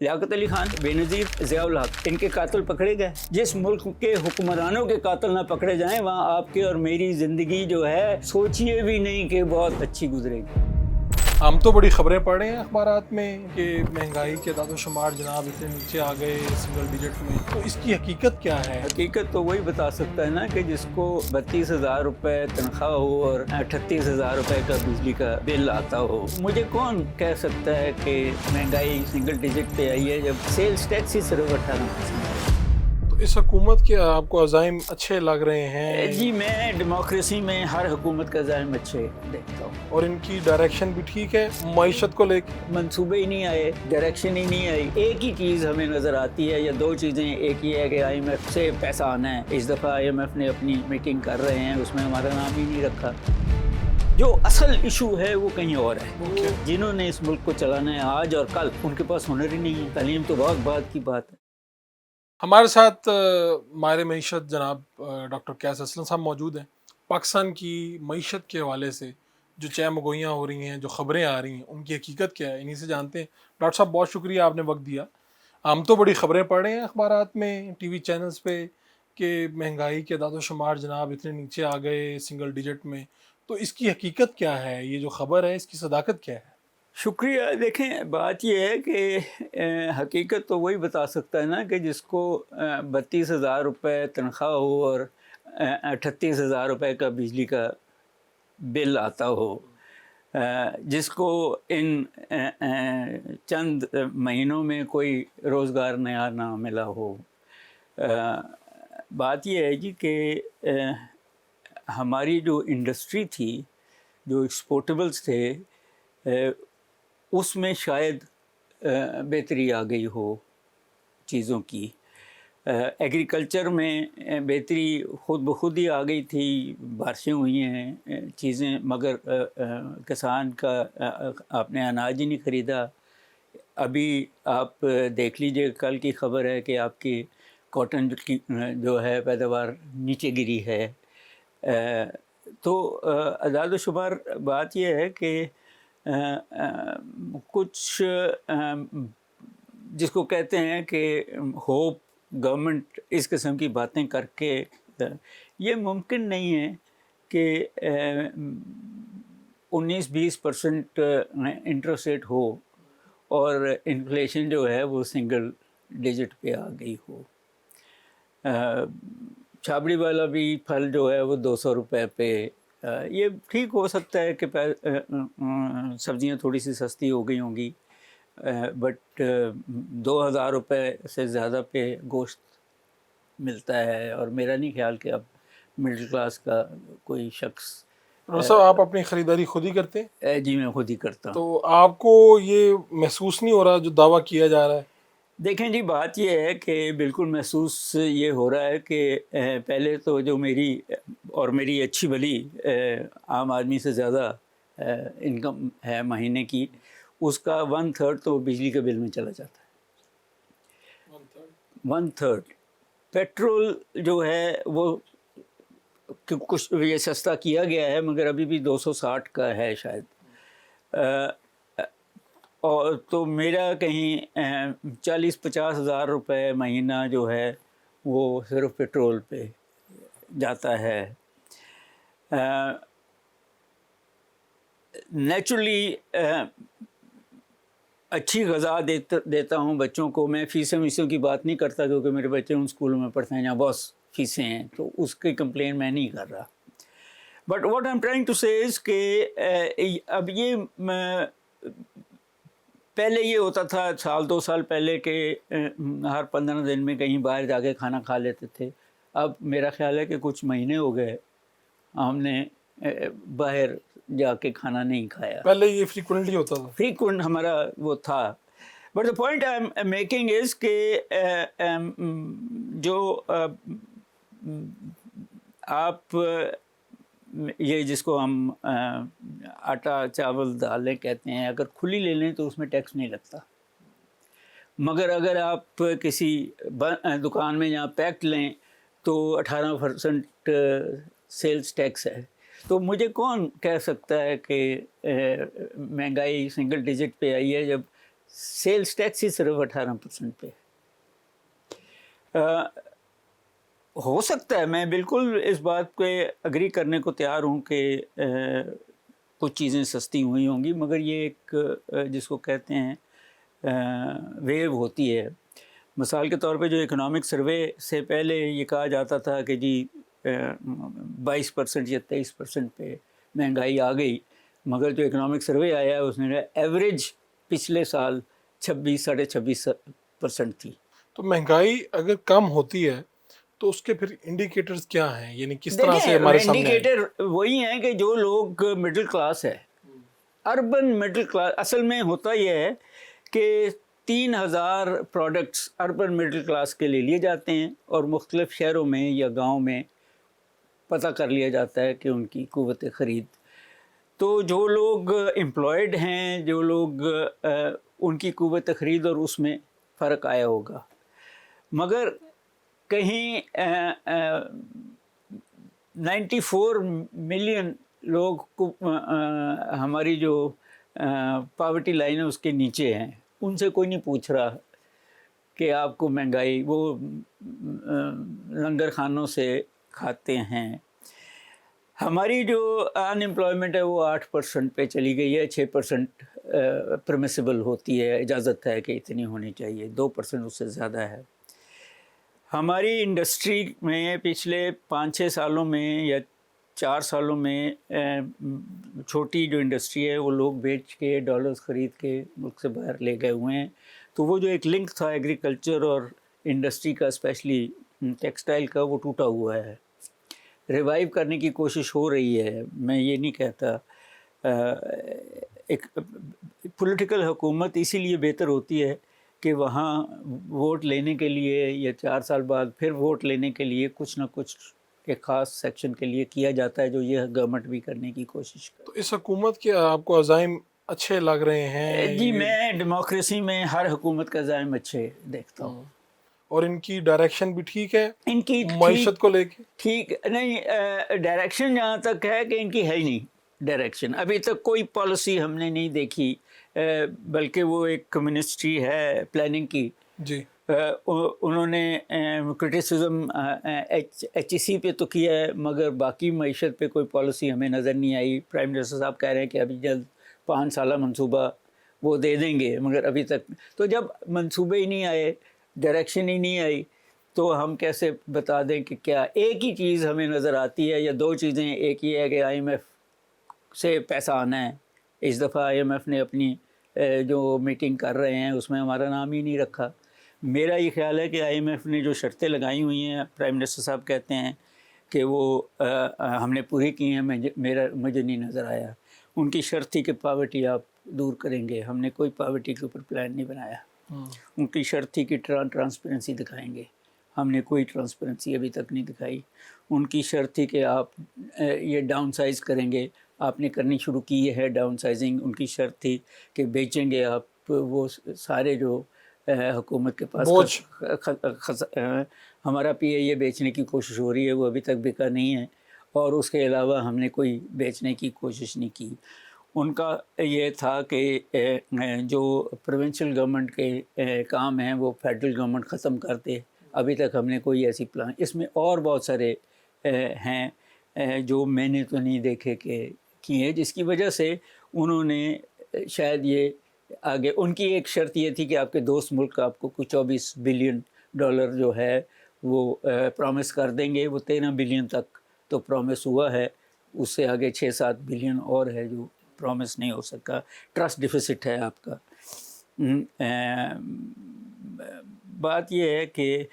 लियाकत अली खान, बेनज़ीर, ज़ियाउल हक, इनके कातिल पकड़े गए। जिस मुल्क के हुक्मरानों के कातिल ना पकड़े जाएं, वहाँ आपकी और मेरी ज़िंदगी जो है सोचिए भी नहीं कि बहुत अच्छी गुजरेगी। हम तो बड़ी खबरें पढ़ रहे हैं अखबारात में कि महंगाई के दादोशुमार जनाब इतने नीचे आ गए सिंगल डिजिट में, तो इसकी हकीकत क्या है? हकीकत तो वही बता सकता है ना कि जिसको 32,000 रुपये तनख्वाह हो और 38,000 रुपये का बिजली का बिल आता हो। मुझे कौन कह सकता है कि महंगाई सिंगल डिजिट पे आई है जब सेल्स टैक्स ही सिर्फ 18%। तो इस हुकूमत के आपको अज़ाइम अच्छे लग रहे हैं? जी, मैं डेमोक्रेसी में हर हुकूमत का ज़ायम अच्छे देखता हूँ। और इनकी डायरेक्शन भी ठीक है मईशत को लेकर? मंसूबे ही नहीं आए, डायरेक्शन ही नहीं आई। एक ही चीज़ हमें नज़र आती है या दो चीज़ें, एक ही है कि IMF से पैसा आना है। इस दफ़ा IMF ने अपनी मीटिंग कर रहे हैं, उसमें हमारा नाम ही नहीं रखा। जो असल इशू है वो कहीं और है। जिन्होंने इस मुल्क को चलाना है आज और कल, उनके पास हुनर ही नहीं है। तालीम तो बहुत बाद की बात है। हमारे साथ माहिर मईशत जनाब डॉक्टर कैस असलम साहब मौजूद हैं। पाकिस्तान की मईशत के हवाले से जो चहमगोइयाँ हो रही हैं, जो ख़बरें आ रही हैं, उनकी हकीकत क्या है, इन्हीं से जानते हैं। डॉक्टर साहब बहुत शुक्रिया आपने वक्त दिया। हम तो बड़ी ख़बरें पढ़ रहे हैं अखबारात में, TV चैनल्स पे कि महंगाई के दादोशुमार जनाब इतने नीचे आ गए सिंगल डिजिट में, तो इसकी हकीकत क्या है? ये जो ख़बर है इसकी सदाकत क्या है? शुक्रिया। देखें, बात यह है कि हकीकत तो वही बता सकता है ना कि जिसको 32,000 रुपये तनख्वाह हो और 38,000 रुपये का बिजली का बिल आता हो, जिसको इन चंद महीनों में कोई रोज़गार नया ना मिला हो। बात यह है जी कि हमारी जो इंडस्ट्री थी, जो एक्सपोर्टेबल्स थे, उसमें शायद बेहतरी आ गई हो चीज़ों की। एग्रीकल्चर में बेहतरी खुद ब खुद ही आ गई थी, बारिशें हुई हैं चीज़ें, मगर किसान का आपने अनाज ही नहीं ख़रीदा। अभी आप देख लीजिए, कल की ख़बर है कि आपकी कॉटन की जो है पैदावार नीचे गिरी है। तो अदाद व शुमार बात यह है कि कुछ जिसको कहते हैं कि होप, गवर्नमेंट इस किस्म की बातें करके ये मुमकिन नहीं है कि 19-20% इंटरेस्ट रेट हो और इन्फ्लेशन जो है वो सिंगल डिजिट पे आ गई हो। छाबड़ी वाला भी फल जो है वो 200 रुपये पे, ये ठीक हो सकता है कि सब्जियां थोड़ी सी सस्ती हो गई होंगी, बट 2,000 रुपये से ज़्यादा पे गोश्त मिलता है, और मेरा नहीं ख्याल कि अब मिडिल क्लास का कोई शख्स। डॉक्टर साहब आप अपनी ख़रीदारी खुद ही करते हैं? जी, मैं खुद ही करता हूँ। तो आपको ये महसूस नहीं हो रहा जो दावा किया जा रहा है? देखें जी, बात यह है कि बिल्कुल महसूस ये हो रहा है कि पहले तो जो मेरी और मेरी अच्छी भली आम आदमी से ज़्यादा इनकम है महीने की, उसका 1/3 तो बिजली के बिल में चला जाता है। 1/3 पेट्रोल जो है वो कुछ ये सस्ता किया गया है, मगर अभी भी 260 का है शायद। और तो मेरा कहीं 40-50 हज़ार रुपये महीना जो है वो सिर्फ पेट्रोल पे जाता है। नेचुरली अच्छी ग़िज़ा देता हूँ बच्चों को। मैं फ़ीसों वीसों की बात नहीं करता, क्योंकि मेरे बच्चे उन स्कूलों में पढ़ते हैं जहाँ बहुत फ़ीसें हैं, तो उसकी कंप्लेन मैं नहीं कर रहा। But what I am trying to say is कि अब ये पहले ये होता था 1-2 साल पहले कि हर 15 दिन में कहीं बाहर जाके खाना खा लेते थे। अब मेरा ख्याल है कि कुछ महीने हो गए हमने बाहर जाके खाना नहीं खाया। पहले ये फ्रीक्वेंटली होता था? फ्रीक्वेंट हमारा वो था। But the point I am making is कि जो आप ये जिसको हम आटा चावल दालें कहते हैं, अगर खुली ले लें तो उसमें टैक्स नहीं लगता, मगर अगर आप किसी दुकान में जहाँ पैक्ड लें तो 18% सेल्स टैक्स है। तो मुझे कौन कह सकता है कि महंगाई सिंगल डिजिट पे आई है जब सेल्स टैक्स ही सिर्फ 18% पे। हो सकता है, मैं बिल्कुल इस बात पे अग्री करने को तैयार हूँ कि कुछ चीज़ें सस्ती हुई होंगी, मगर ये एक जिसको कहते हैं वेव होती है। मिसाल के तौर पे जो इकोनॉमिक सर्वे से पहले ये कहा जाता था कि जी 22% या 23% पे महंगाई आ गई, मगर जो इकोनॉमिक सर्वे आया है उसने कहा एवरेज पिछले साल 26-26.5% थी। तो महंगाई अगर कम होती है तो उसके फिर इंडिकेटर्स क्या हैं, यानी किस तरह से देखिए, हमारे सामने आए? इंडिकेटर वही हैं कि जो लोग मिडिल क्लास है, अर्बन मिडिल क्लास, असल में होता यह है कि 3000 प्रोडक्ट्स अर्बन मिडिल क्लास के लिए लिए जाते हैं और मुख्तलिफ शहरों में या गांव में पता कर लिया जाता है कि उनकी क़ुव्वत ख़रीद। तो जो लोग एम्प्लॉयड हैं, जो लोग उनकी क़ुव्वत ख़रीद और उसमें फ़र्क आया होगा, मगर कहीं 94 मिलियन लोग को हमारी जो पॉवर्टी लाइन है उसके नीचे हैं। उनसे कोई नहीं पूछ रहा कि आपको महंगाई, वो लंगर खानों से खाते हैं। हमारी जो अनएम्प्लॉयमेंट है वो 8% पे चली गई है। 6% परमिसिबल होती है, इजाज़त है कि इतनी होनी चाहिए, 2% उससे ज़्यादा है। हमारी इंडस्ट्री में पिछले 5-6 सालों में या 4 सालों में छोटी जो इंडस्ट्री है वो लोग बेच के डॉलर्स ख़रीद के मुल्क से बाहर ले गए हुए हैं। तो वो जो एक लिंक था एग्रीकल्चर और इंडस्ट्री का, स्पेशली टेक्सटाइल का, वो टूटा हुआ है। रिवाइव करने की कोशिश हो रही है, मैं ये नहीं कहता। एक पॉलिटिकल हुकूमत इसीलिए बेहतर होती है कि वहाँ वोट लेने के लिए या 4 साल बाद फिर वोट लेने के लिए कुछ ना कुछ एक ख़ास सेक्शन के लिए किया जाता है, जो ये गवर्नमेंट भी करने की कोशिश कर। तो इस हुकूमत के आपको अज़ाइम अच्छे लग रहे हैं? जी, मैं डेमोक्रेसी में हर हुकूमत का अज़ाइम अच्छे देखता हूँ। और इनकी डायरेक्शन भी ठीक है इनकी मईशत को लेके? ठीक नहीं, डायरेक्शन जहाँ तक है कि इनकी है ही नहीं डायरेक्शन। अभी तक कोई पॉलिसी हमने नहीं देखी, बल्कि वो एक मिनिस्ट्री है प्लानिंग की जी। उन्होंने क्रिटिसिज्म HEC पे तो किया है, मगर बाकी मईशत पे कोई पॉलिसी हमें नज़र नहीं आई। प्राइम मिनिस्टर साहब कह रहे हैं कि अभी जल्द 5 साला मंसूबा वो दे देंगे, मगर अभी तक तो जब मंसूबे ही नहीं आए, डायरेक्शन ही नहीं आई, तो हम कैसे बता दें कि क्या। एक ही चीज़ हमें नज़र आती है या 2 चीज़ें। एक ही है कि IMF से पैसा आना है। इस दफ़ा IMF ने अपनी जो मीटिंग कर रहे हैं उसमें हमारा नाम ही नहीं रखा। मेरा ये ख्याल है कि IMF ने जो शर्तें लगाई हुई हैं, प्राइम मिनिस्टर साहब कहते हैं कि वो हमने पूरी की हैं, मुझे नहीं नज़र आया। उनकी शर्त थी कि पावर्टी आप दूर करेंगे, हमने कोई पावर्टी के ऊपर प्लान नहीं बनाया। उनकी शर्त थी कि ट्रांसपेरेंसी दिखाएंगे, हमने कोई ट्रांसपेरेंसी अभी तक नहीं दिखाई। उनकी शर्त थी कि आप ये डाउन साइज़ करेंगे, आपने करनी शुरू की है डाउन साइजिंग। उनकी शर्त थी कि बेचेंगे आप वो सारे जो हुकूमत के पास हमारा PIA बेचने की कोशिश हो रही है, वो अभी तक बिका नहीं है, और उसके अलावा हमने कोई बेचने की कोशिश नहीं की। उनका ये था कि जो प्रोविंशियल गवर्नमेंट के काम हैं वो फेडरल गवर्नमेंट ख़त्म कर दे। अभी तक हमने कोई ऐसी प्लान, इसमें और बहुत सारे हैं जो मैंने तो नहीं देखे कि किए, जिसकी वजह से उन्होंने शायद ये आगे। उनकी एक शर्त ये थी कि आपके दोस्त मुल्क आपको कुछ 24 बिलियन डॉलर जो है वो प्रॉमिस कर देंगे। वो 13 बिलियन तक तो प्रॉमिस हुआ है, उससे आगे 6-7 बिलियन और है जो प्रॉमिस नहीं हो सका। ट्रस्ट डिफिसिट है आपका। बात यह है कि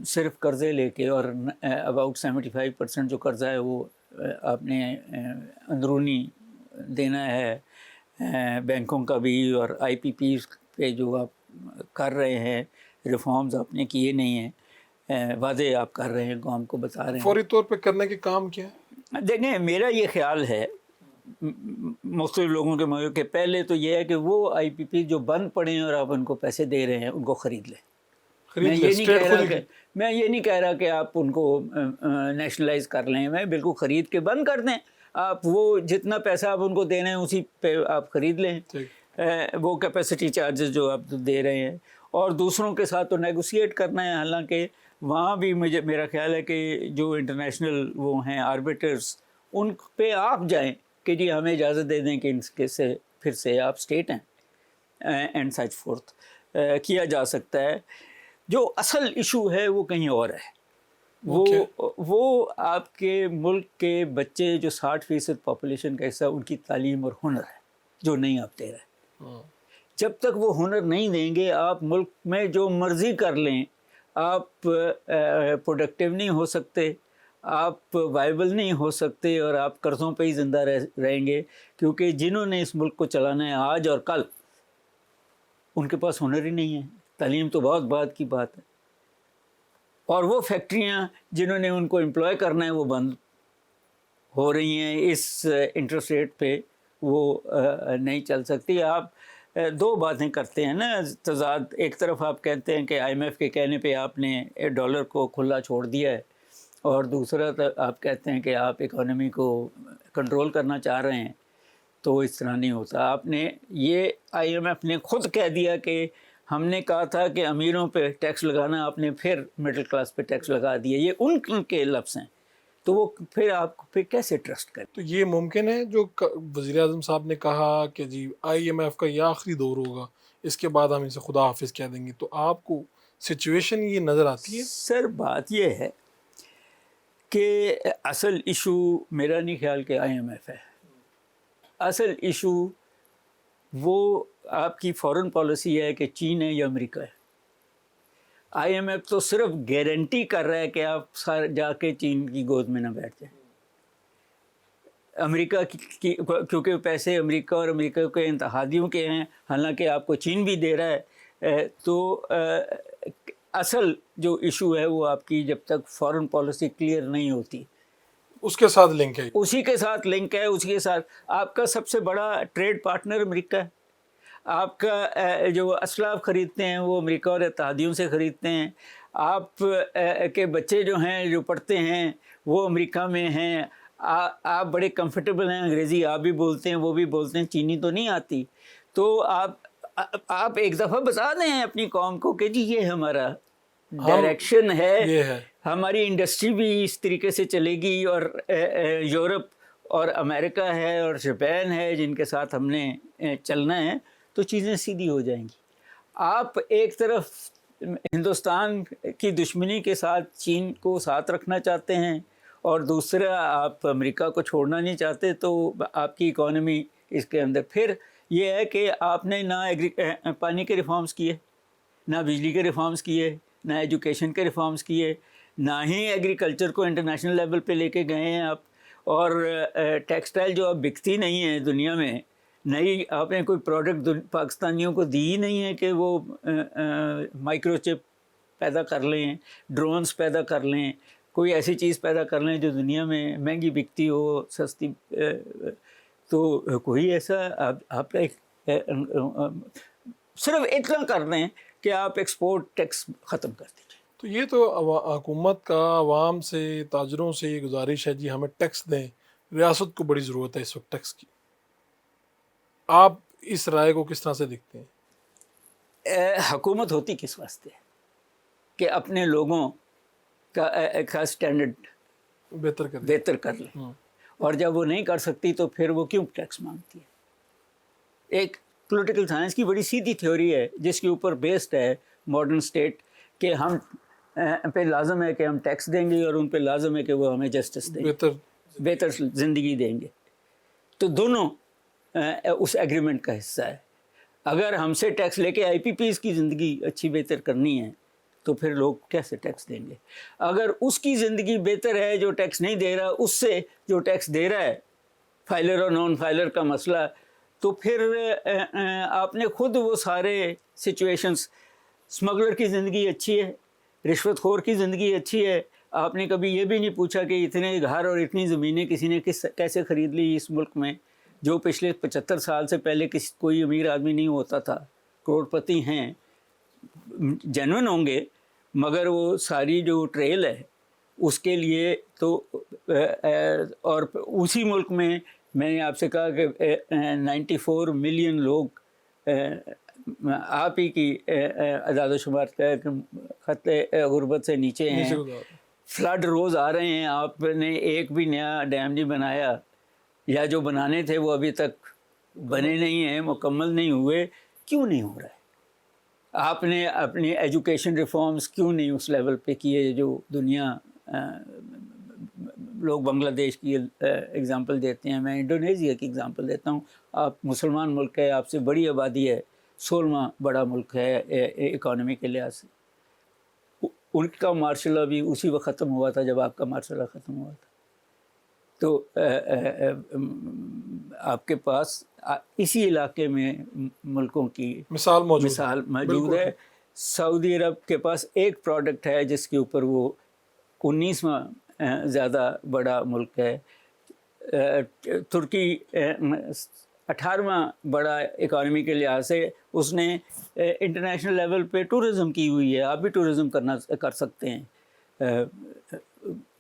सिर्फ कर्ज़े लेके, और अबाउट 75% जो कर्ज़ा है वो आपने अंदरूनी देना है, बैंकों का भी, और IPP पे जो आप कर रहे हैं रिफॉर्म्स आपने किए नहीं हैं, वादे आप कर रहे हैं, कौम को बता रहे हैं। फौरी तौर पे करने के काम क्या है? देखें, मेरा ये ख्याल है मुख्तलिफ लोगों के मगर के, पहले तो ये है कि वो IPP जो बंद पड़े हैं और आप उनको पैसे दे रहे हैं उनको ख़रीद लें। मैं ये नहीं कह रहा कि आप उनको नेशनलाइज कर लें, मैं बिल्कुल ख़रीद के बंद कर दें। आप वो जितना पैसा आप उनको दे रहे हैं उसी पे आप ख़रीद लें। وہ کیپیسٹی چارجز جو آپ دے رہے ہیں، اور دوسروں کے ساتھ تو نیگوسیٹ کرنا ہے. حالانکہ وہاں بھی میرا خیال ہے کہ جو انٹرنیشنل وہ ہیں آربیٹرز، ان پہ آپ جائیں کہ جی ہمیں اجازت دے دیں کہ ان کے سے پھر سے آپ اسٹیٹ ہیں اینڈ سچ فورتھ کیا جا سکتا ہے. جو اصل ایشو ہے وہ کہیں اور ہے. وہ آپ کے ملک کے بچے جو 60% پاپولیشن کا حصہ، ان کی تعلیم اور ہنر ہے جو نہیں آپ دے رہے. جب تک وہ ہنر نہیں دیں گے، آپ ملک میں جو مرضی کر لیں، آپ پروڈکٹیو نہیں ہو سکتے، آپ وائبل نہیں ہو سکتے، اور آپ قرضوں پہ ہی زندہ رہیں گے. کیونکہ جنہوں نے اس ملک کو چلانا ہے آج اور کل، ان کے پاس ہنر ہی نہیں ہے. تعلیم تو بہت بعد کی بات ہے. اور وہ فیکٹریاں جنہوں نے ان کو امپلوائے کرنا ہے وہ بند ہو رہی ہیں اس انٹرسٹ ریٹ پہ، وہ نہیں چل سکتی. آپ دو باتیں کرتے ہیں نا تضاد. ایک طرف آپ کہتے ہیں کہ آئی ایم ایف کے کہنے پہ آپ نے ڈالر کو کھلا چھوڑ دیا ہے، اور دوسرا آپ کہتے ہیں کہ آپ اکانومی کو کنٹرول کرنا چاہ رہے ہیں. تو اس طرح نہیں ہوتا. آپ نے یہ آئی ایم ایف نے خود کہہ دیا کہ ہم نے کہا تھا کہ امیروں پہ ٹیکس لگانا، آپ نے پھر مڈل کلاس پہ ٹیکس لگا دیا. یہ ان کے لفظ ہیں. تو وہ پھر آپ پہ کیسے ٹرسٹ کریں؟ تو یہ ممکن ہے جو وزیر اعظم صاحب نے کہا کہ جی آئی ایم ایف کا یہ آخری دور ہوگا، اس کے بعد ہم اسے خدا حافظ کہہ دیں گے، تو آپ کو سچویشن یہ نظر آتی ہے؟ سر بات یہ ہے کہ اصل ایشو میرا نہیں خیال کہ آئی ایم ایف ہے. اصل ایشو وہ آپ کی فارن پالیسی ہے کہ چین ہے یا امریکہ ہے. آئی ایم ایف تو صرف گارنٹی کر رہا ہے کہ آپ جا کے چین کی گود میں نہ بیٹھ جائیں. امریکہ کی کیونکہ پیسے امریکہ اور امریکہ کے اتحادیوں کے ہیں، حالانکہ آپ کو چین بھی دے رہا ہے. تو اصل جو ایشو ہے وہ آپ کی جب تک فارن پالیسی کلیئر نہیں ہوتی، اس کے ساتھ لنک ہے. اسی کے ساتھ لنک ہے. اسی کے ساتھ آپ کا سب سے بڑا ٹریڈ پارٹنر امریکہ ہے. آپ کا جو اسلحہ خریدتے ہیں وہ امریکہ اور اتحادیوں سے خریدتے ہیں. آپ کے بچے جو ہیں جو پڑھتے ہیں وہ امریکہ میں ہیں. آپ بڑے کمفرٹیبل ہیں، انگریزی آپ بھی بولتے ہیں وہ بھی بولتے ہیں، چینی تو نہیں آتی. تو آپ ایک دفعہ بتا دیں اپنی قوم کو کہ جی یہ ہمارا ڈائریکشن ہے، ہماری انڈسٹری بھی اس طریقے سے چلے گی. اور یورپ اور امریکہ ہے اور جاپان ہے جن کے ساتھ ہم نے چلنا ہے، تو چیزیں سیدھی ہو جائیں گی. آپ ایک طرف ہندوستان کی دشمنی کے ساتھ چین کو ساتھ رکھنا چاہتے ہیں، اور دوسرا آپ امریکہ کو چھوڑنا نہیں چاہتے، تو آپ کی اکانومی اس کے اندر پھر یہ ہے کہ آپ نے نہ پانی کے ریفارمز کیے، نہ بجلی کے ریفارمز کیے، نہ ایجوکیشن کے ریفارمز کیے، نہ ہی ایگریکلچر کو انٹرنیشنل لیول پہ لے کے گئے ہیں آپ. اور ٹیکسٹائل جو اب بکتی نہیں ہے دنیا میں، نئی آپ نے کوئی پروڈکٹ پاکستانیوں کو دی ہی نہیں ہے کہ وہ مائکرو چپ پیدا کر لیں، ڈرونز پیدا کر لیں، کوئی ایسی چیز پیدا کر لیں جو دنیا میں مہنگی بکتی ہو، سستی. تو کوئی ایسا آپ صرف اتنا کر دیں کہ آپ ایکسپورٹ ٹیکس ختم کر دیجیے. تو یہ تو حکومت کا عوام سے، تاجروں سے یہ گزارش ہے جی ہمیں ٹیکس دیں، ریاست کو بڑی ضرورت ہے اس وقت ٹیکس کی. آپ اس رائے کو کس طرح سے دیکھتے ہیں؟ حکومت ہوتی کس واسطے ہے؟ کہ اپنے لوگوں کا اسٹینڈرڈ بہتر کر لیں. اور جب وہ نہیں کر سکتی تو پھر وہ کیوں ٹیکس مانگتی ہے؟ ایک پولیٹیکل سائنس کی بڑی سیدھی تھیوری ہے جس کے اوپر بیسڈ ہے ماڈرن اسٹیٹ، کہ ہم پہ لازم ہے کہ ہم ٹیکس دیں گے، اور ان پہ لازم ہے کہ وہ ہمیں جسٹس دیں گے، بہتر زندگی دیں گے. تو دونوں اس ایگریمنٹ کا حصہ ہے. اگر ہم سے ٹیکس لے کے آئی پی پیز کی زندگی اچھی بہتر کرنی ہے تو پھر لوگ کیسے ٹیکس دیں گے؟ اگر اس کی زندگی بہتر ہے جو ٹیکس نہیں دے رہا، اس سے جو ٹیکس دے رہا ہے، فائلر اور نان فائلر کا مسئلہ، تو پھر آپ نے خود وہ سارے سچویشنز، اسمگلر کی زندگی اچھی ہے، رشوت خور کی زندگی اچھی ہے. آپ نے کبھی یہ بھی نہیں پوچھا کہ اتنے گھر اور اتنی زمینیں کسی نے کیسے خرید لی اس ملک میں، جو پچھلے 75 سال سے پہلے کوئی امیر آدمی نہیں ہوتا تھا. کروڑ پتی ہیں، جینوئن ہوں گے، مگر وہ ساری جو ٹریل ہے اس کے لیے تو اور اسی ملک میں نے آپ سے کہا کہ 94 ملین لوگ آپ ہی کی اعداد و شمار کا ہے کہ خط غربت سے نیچے ہیں. فلڈ روز آ رہے ہیں, آپ نے ایک بھی نیا ڈیم نہیں بنایا, یا جو بنانے تھے وہ ابھی تک بنے نہیں ہیں, مکمل نہیں ہوئے. کیوں نہیں ہو رہا ہے؟ آپ نے اپنی ایجوکیشن ریفارمز کیوں نہیں اس لیول پہ کیے جو دنیا لوگ بنگلہ دیش کی اگزامپل دیتے ہیں, میں انڈونیزیا کی اگزامپل دیتا ہوں. آپ مسلمان ملک ہے, آپ سے بڑی آبادی ہے, 16واں بڑا ملک ہے اکانومی کے لحاظ سے. ان کا مارشل لا بھی اسی وقت ختم ہوا تھا جب آپ کا مارشل لا ختم ہوا تھا. تو آپ کے پاس اسی علاقے میں ملکوں کی مثال موجود ہے. سعودی عرب کے پاس ایک پروڈکٹ ہے جس کے اوپر وہ 19واں زیادہ بڑا ملک ہے. ترکی 18واں بڑا اکانومی کے لحاظ سے, اس نے انٹرنیشنل لیول پہ ٹورزم کی ہوئی ہے. آپ بھی ٹورزم کر سکتے ہیں.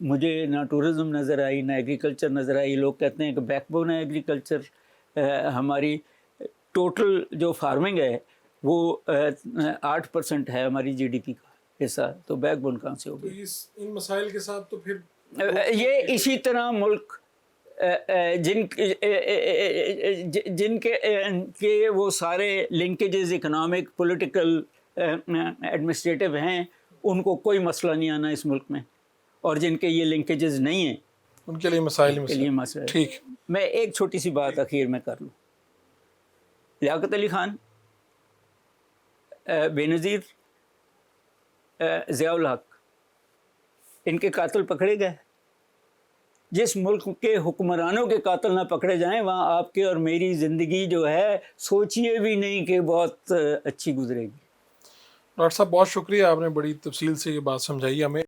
مجھے نہ ٹورزم نظر آئی نہ ایگریکلچر نظر آئی. لوگ کہتے ہیں کہ بیک بون ہے ایگریکلچر. ہماری ٹوٹل جو فارمنگ ہے وہ 8% ہے ہماری جی ڈی پی کا حصہ, تو بیک بون کہاں سے ہوگی؟ ان مسائل کے ساتھ تو پھر یہ اسی طرح ملک جن کے وہ سارے لنکیجز اکنامک پولیٹیکل ایڈمنسٹریٹو ہیں, ان کو کوئی مسئلہ نہیں آنا اس ملک میں, اور جن کے یہ لنکیجز نہیں ہیں ان کے لیے مسائل. ٹھیک, میں ایک چھوٹی سی بات اخیر میں کر لوں. لیاقت علی خان, بے نظیر ضیاء الحق, ان کے قاتل پکڑے گئے. جس ملک کے حکمرانوں کے قاتل نہ پکڑے جائیں وہاں آپ کے اور میری زندگی جو ہے سوچیے بھی نہیں کہ بہت اچھی گزرے گی. ڈاکٹر صاحب بہت شکریہ, آپ نے بڑی تفصیل سے یہ بات سمجھائی ہمیں.